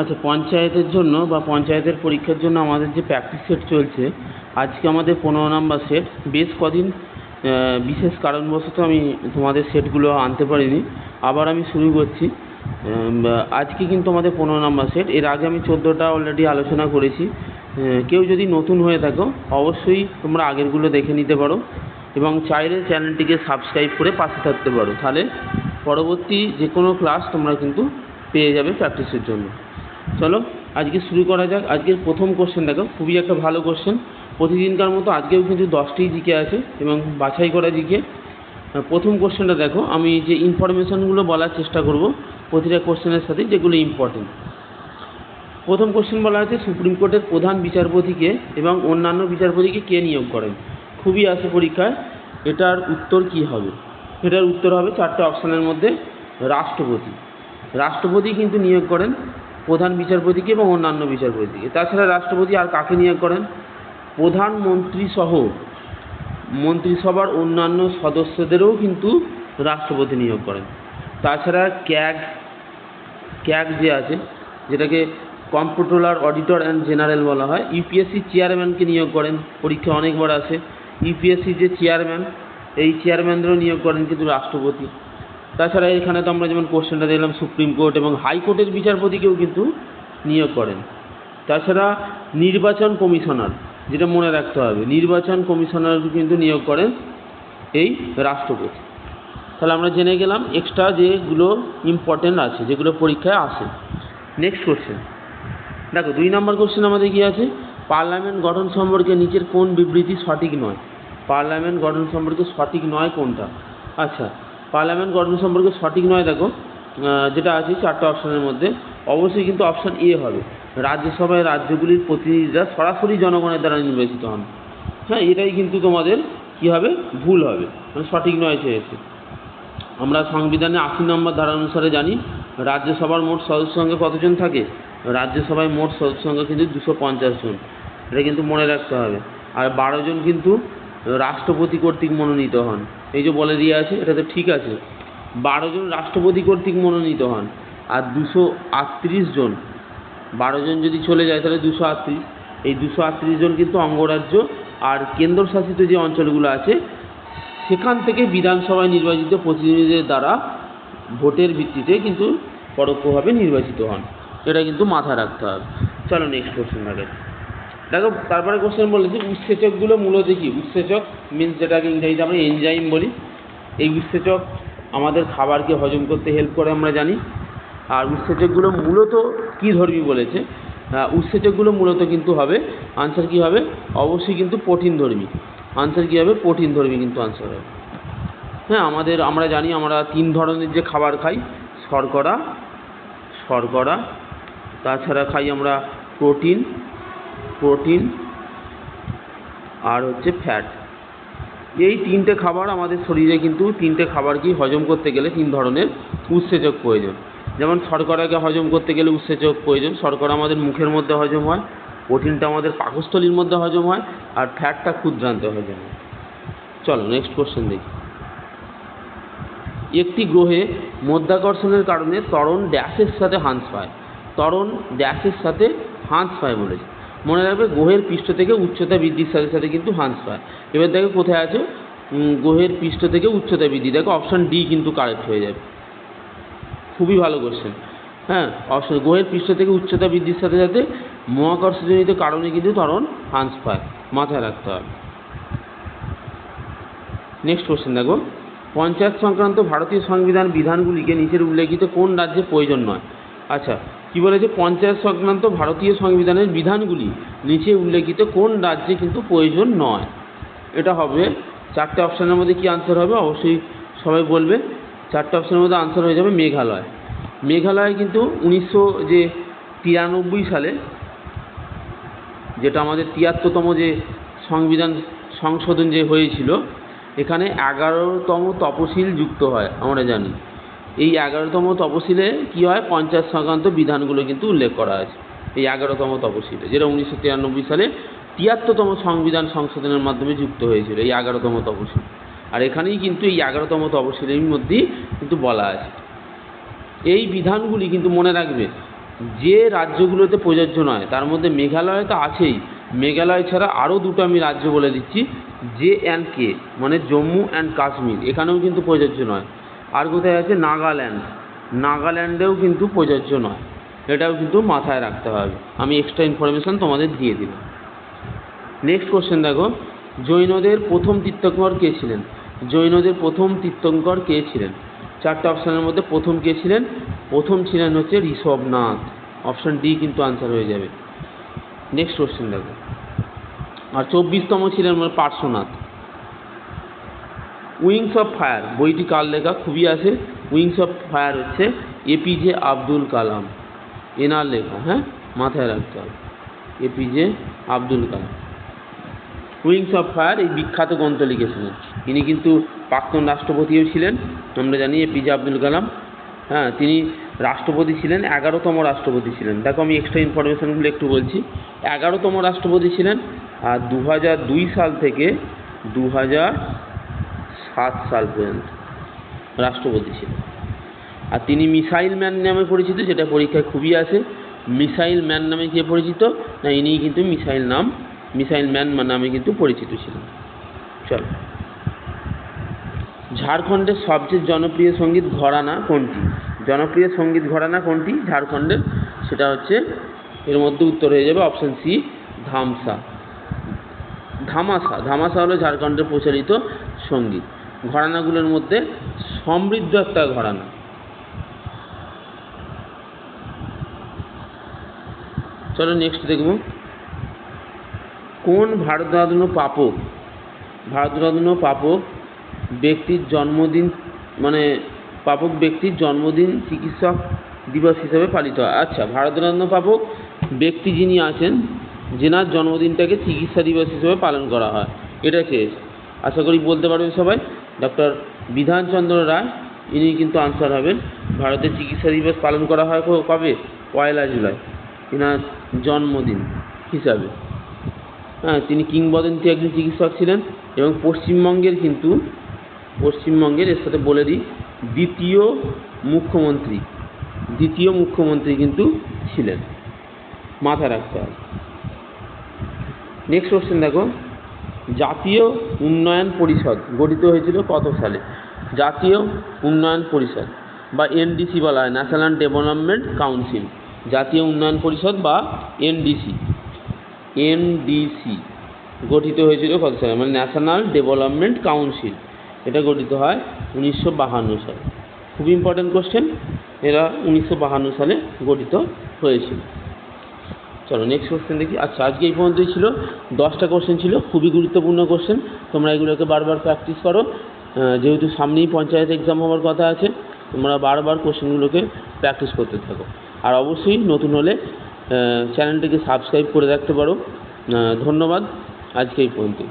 আচ্ছা, পঞ্চায়েতের জন্য বা পঞ্চায়েতের পরীক্ষার জন্য আমাদের যে প্র্যাকটিস সেট চলছে, আজকে আমাদের 15 নাম্বার সেট। বেশ কদিন বিশেষ কারণবশত আমি তোমাদের সেটগুলো আনতে পারিনি, আবার আমি শুরু করছি। আজকে কিন্তু আমাদের 15 নাম্বার সেট। এর আগে আমি 14টা অলরেডি আলোচনা করেছি। কেউ যদি নতুন হয়ে থাকো অবশ্যই তোমরা আগেরগুলো দেখে নিতে পারো এবং চাইলে চ্যানেলটিকে সাবস্ক্রাইব করে পাশে থাকতে পারো, তাহলে পরবর্তী যে কোনো ক্লাস তোমরা কিন্তু পেয়ে যাবে প্র্যাকটিসের জন্য। চলো আজকে শুরু করা যাক। আজকের প্রথম কোশ্চেন দেখো, খুবই একটা ভালো কোশ্চেন। প্রতিদিনকার মতো আজকেও কিন্তু 10টি জিকে আছে এবং বাছাই করা জিকে। প্রথম কোশ্চেনটা দেখো, আমি যে ইনফরমেশানগুলো বলার চেষ্টা করব প্রতিটা কোশ্চেনের সাথে, যেগুলো ইম্পর্টেন্ট। প্রথম কোশ্চেন বলা আছে, সুপ্রিম কোর্টের প্রধান বিচারপতিকে এবং অন্যান্য বিচারপতিকে কে নিয়োগ করেন? খুবই আসে পরীক্ষায়। এটার উত্তর কি হবে? এটার উত্তর হবে 4টে অপশানের মধ্যে রাষ্ট্রপতি। রাষ্ট্রপতি কিন্তু নিয়োগ করেন প্রধান বিচারপতিকে এবং অন্যান্য বিচারপতিকে। তাছাড়া রাষ্ট্রপতি আর কাকে নিয়োগ করেন? প্রধানমন্ত্রী সহ মন্ত্রিসভার অন্যান্য সদস্যদেরও কিন্তু রাষ্ট্রপতি নিয়োগ করেন। তাছাড়া ক্যাগ যে আছে, যেটাকে কম্পট্রোলার, অডিটর অ্যান্ড জেনারেল বলা হয়, ইউপিএসসি চেয়ারম্যানকে নিয়োগ করেন। পরীক্ষা অনেকবার আসে। ইউপিএসসি যে চেয়ারম্যান, এই চেয়ারম্যানদেরও নিয়োগ করেন কিন্তু রাষ্ট্রপতি। তাছাড়া এখানে তো আমরা যেমন কোশ্চেনটা দিলাম, সুপ্রিম কোর্ট এবং হাইকোর্টের বিচারপতিকেও কিন্তু নিয়োগ করেন। তাছাড়া নির্বাচন কমিশনার, যেটা মনে রাখতে হবে, নির্বাচন কমিশনার কিন্তু নিয়োগ করেন এই রাষ্ট্রপতি। তাহলে আমরা জেনে গেলাম এক্সট্রা যেগুলো ইম্পর্টেন্ট আছে, যেগুলো পরীক্ষায় আসে। নেক্সট কোশ্চেন দেখো, 2 নম্বর কোশ্চেন আমাদের কি আছে? পার্লামেন্ট গঠন সম্পর্কে নিচের কোন বিবৃতি সঠিক নয়? পার্লামেন্ট গঠন সম্পর্কে সঠিক নয় কোনটা? আচ্ছা, পার্লামেন্ট গঠন সম্পর্কে সঠিক নয় দেখো, যেটা আছে 4টে অপশানের মধ্যে, অবশ্যই কিন্তু অপশান এ হবে। রাজ্যসভায় রাজ্যগুলির প্রতিনিধিরা সরাসরি জনগণের দ্বারা নির্বাচিত হন। হ্যাঁ, এটাই কিন্তু তোমাদের কী হবে? ভুল হবে, মানে সঠিক নয় চেয়েছে। আমরা সংবিধানে 80 নম্বর ধারা অনুসারে জানি রাজ্যসভার মোট সদস্য সংখ্যা কতজন থাকে? রাজ্যসভায় মোট সদস্য সংখ্যা কিন্তু 250 জন। এটা কিন্তু মনে রাখতে হবে। আর 12 জন কিন্তু রাষ্ট্রপতি কর্তৃক মনোনীত হন। এই যে বলে দিয়ে আছে, এটা তো ঠিক আছে। 12 জন রাষ্ট্রপতি কর্তৃক মনোনীত হন, আর 238 জন, 12 জন যদি চলে যায় তাহলে 238। এই 238 জন কিন্তু অঙ্গরাজ্য আর কেন্দ্রশাসিত যে অঞ্চলগুলো আছে সেখান থেকে বিধানসভায় নির্বাচিত প্রতিনিধিদের দ্বারা ভোটের ভিত্তিতে কিন্তু পরোক্ষভাবে নির্বাচিত হন। এটা কিন্তু মাথায় রাখতে হবে। চলো নেক্সট কোশ্চেন দেখো। তারপরে কোশ্চেন বলেছি, উৎসেচকগুলো মূলত কি? উৎসেচক মিনস যেটাকে ইংরেজিতে আমরা এনজাইম বলি। এই উৎসেচক আমাদের খাবারকে হজম করতে হেল্প করে আমরা জানি। আর উৎসেচকগুলো মূলত কী ধর্মী বলেছে? উৎসেচকগুলো মূলত কিন্তু হবে, আনসার কী হবে? অবশ্যই কিন্তু প্রোটিন ধর্মী। আনসার কী হবে? প্রোটিন ধর্মী কিন্তু আনসার হবে। হ্যাঁ, আমরা জানি আমরা 3 ধরনের যে খাবার খাই, শর্করা, তাছাড়া খাই আমরা প্রোটিন আর হচ্ছে ফ্যাট। এই 3টে খাবার আমাদের শরীরে কিন্তু 3টে খাবারকেই হজম করতে গেলে 3 ধরনের উৎসেচক প্রয়োজন। যেমন শর্করাকে হজম করতে গেলে উৎসেচক প্রয়োজন। শর্করা আমাদের মুখের মধ্যে হজম হয়, প্রোটিনটা আমাদের পাকস্থলীর মধ্যে হজম হয়, আর ফ্যাটটা ক্ষুদ্রান্তে হজম হয়। চলো নেক্সট কোশ্চেন দেখি। একটি গ্রহে মধ্যাকর্ষণের কারণে ত্বরণ ড্যাশের সাথে হ্রাস পায়। ত্বরণ ড্যাশের সাথে হ্রাস পায় বলেছে। মনে রাখবে, গ্রহের পৃষ্ঠ থেকে উচ্চতা বৃদ্ধির সাথে সাথে কিন্তু হ্রাস পায়। এবার দেখো কোথায় আছে গ্রহের পৃষ্ঠ থেকে উচ্চতা বৃদ্ধি। দেখো অপশান ডি কিন্তু কারেক্ট হয়ে যাবে। খুবই ভালো কোশ্চেন। হ্যাঁ, অপশান গ্রহের পৃষ্ঠ থেকে উচ্চতা বৃদ্ধির সাথে সাথে মহাকর্ষজনিত কারণে কিন্তু ত্বরণ হ্রাস পায়, মাথায় রাখতে হবে। নেক্সট কোশ্চেন দেখো, পঞ্চায়েত সংক্রান্ত ভারতীয় সংবিধান বিধানগুলিকে নিচের উল্লেখিত কোন রাজ্যে প্রয়োজন নয়? আচ্ছা, কি বলেছে? পঞ্চায়েত সংক্রান্ত ভারতীয় সংবিধানের বিধানগুলি নিচে উল্লেখিত কোন রাজ্যে কিন্তু প্রয়োজন নয়? এটা হবে 4টে অপশানের মধ্যে কি আনসার হবে? অবশ্যই সবাই বলবে। 4টে অপশানের মধ্যে আনসার হয়ে যাবে মেঘালয়। মেঘালয় কিন্তু 1993 সালে, যেটা আমাদের 73তম যে সংবিধান সংশোধন যে হয়েছিল, এখানে 11তম তপশিল যুক্ত হয় আমরা জানি। এই 11তম তপশিলে কি হয়? পঞ্চায়েত সংক্রান্ত বিধানগুলো কিন্তু উল্লেখ করা আছে এই 11তম তপশিলে, যেটা 1993 সালে 73তম সংবিধান সংশোধনের মাধ্যমে যুক্ত হয়েছিল এই 11তম তপশিল। আর এখানেই কিন্তু এই 11তম তপশিলের মধ্যেই কিন্তু বলা আছে। এই বিধানগুলি কিন্তু মনে রাখবে যে রাজ্যগুলোতে প্রযোজ্য নয় তার মধ্যে মেঘালয় তো আছেই, মেঘালয় ছাড়া আরও দুটো আমি রাজ্য বলে দিচ্ছি, JNK মানে জম্মু অ্যান্ড কাশ্মীর, এখানেও কিন্তু প্রযোজ্য নয়। আর কোথায় আছে? নাগাল্যান্ড, নাগাল্যান্ডেও কিন্তু প্রযোজ্য নয়, এটাও কিন্তু মাথায় রাখতে হবে। আমি এক্সট্রা ইনফরমেশান তোমাদের দিয়ে দিলাম। নেক্সট কোশ্চেন দেখো, জৈনদের প্রথম তীর্থঙ্কর কে ছিলেন? জৈনদের প্রথম তীর্থঙ্কর কে ছিলেন? চারটে অপশানের মধ্যে প্রথম কে ছিলেন? প্রথম ছিলেন হচ্ছে ঋষভনাথ, অপশান ডি কিন্তু আনসার হয়ে যাবে। নেক্সট কোশ্চেন দেখো, আর 24তম ছিলেন পার্শ্বনাথ। উইংস অফ ফায়ার বইটি কার লেখা? খুবই আছে। উইংস অফ ফায়ার হচ্ছে APJ আব্দুল কালাম, এনার লেখা, হ্যাঁ মাথায় রাখতে হবে, APJ Abdul Kalam. Wings of fire এই বিখ্যাত গ্রন্থ লিখেছিলেন, ইনি কিন্তু প্রাক্তন রাষ্ট্রপতিও ছিলেন, আমরা জানি APJ আব্দুল কালাম। হ্যাঁ, তিনি রাষ্ট্রপতি ছিলেন, 11তম রাষ্ট্রপতি ছিলেন। দেখো আমি এক্সট্রা ইনফরমেশানগুলো একটু বলছি। 11তম রাষ্ট্রপতি ছিলেন, আর 2002 সাল থেকে 2007 সাল পর্যন্ত রাষ্ট্রপতি ছিলেন। আর তিনি মিসাইল ম্যান নামে পরিচিত, যেটা পরীক্ষায় খুবই আছে। মিসাইল ম্যান নামে কে পরিচিত? না, ইনি কিন্তু মিসাইল ম্যান নামে কিন্তু পরিচিত ছিলেন। চলো, ঝাড়খণ্ডের সবচেয়ে জনপ্রিয় সঙ্গীত ঘরানা কোনটি? জনপ্রিয় সঙ্গীত ঘরানা কোনটি ঝাড়খণ্ডের? সেটা হচ্ছে, এর মধ্যে উত্তর হয়ে যাবে অপশান সি, ধামাসা হলো ঝাড়খণ্ডের প্রচলিত সঙ্গীত। ঘরানাগুলোর মধ্যে সমৃদ্ধ একটা ঘরানা। চলো নেক্সট দেখব, কোন ভারতরত্ন প্রাপক ব্যক্তির জন্মদিন, মানে প্রাপক ব্যক্তির জন্মদিন চিকিৎসক দিবস হিসেবে পালিত হয়? আচ্ছা, ভারতরত্ন প্রাপক ব্যক্তি যিনি আছেন, যেনার জন্মদিনটাকে চিকিৎসা দিবস হিসেবে পালন করা হয়, এটা কে? আশা করি বলতে পারবেন সবাই। ডক্টর বিধানচন্দ্র রায়, ইনি কিন্তু আনসার হবেন। ভারতের চিকিৎসা দিবস পালন করা হয় কবে? 1 জুলাই, এনার জন্মদিন হিসাবে। হ্যাঁ, তিনি কিংবদন্তি একজন চিকিৎসক ছিলেন, এবং পশ্চিমবঙ্গের এর সাথে বলে দিই দ্বিতীয় মুখ্যমন্ত্রী কিন্তু ছিলেন, মাথায় রাখতে হবে। নেক্সট কোশ্চেন দেখো, জাতীয় উন্নয়ন পরিষদ গঠিত হয়েছিল কত সালে? জাতীয় উন্নয়ন পরিষদ বা NDC বলা হয়, ন্যাশনাল ডেভেলপমেন্ট কাউন্সিল। জাতীয় উন্নয়ন পরিষদ বা NDC গঠিত হয়েছিল কত সালে? মানে ন্যাশনাল ডেভেলপমেন্ট কাউন্সিল, এটা গঠিত হয় 1952 সালে। খুব ইম্পর্টেন্ট কোশ্চেন, এরা 1952 সালে গঠিত হয়েছিল। চলো নেক্সট কোশ্চেন দেখি। আচ্ছা, আজকে এই পর্যন্তই ছিল, 10টা কোশ্চেন ছিল, খুবই গুরুত্বপূর্ণ কোশ্চেন। তোমরা এগুলোকে বারবার প্র্যাকটিস করো, যেহেতু সামনেই পঞ্চায়েত এক্সাম হওয়ার কথা আছে, তোমরা বারবার কোশ্চেনগুলোকে প্র্যাকটিস করতে থাকো। আর অবশ্যই নতুন হলে চ্যানেলটিকে সাবস্ক্রাইব করে রাখতে পারো। ধন্যবাদ, আজকে এই পর্যন্তই।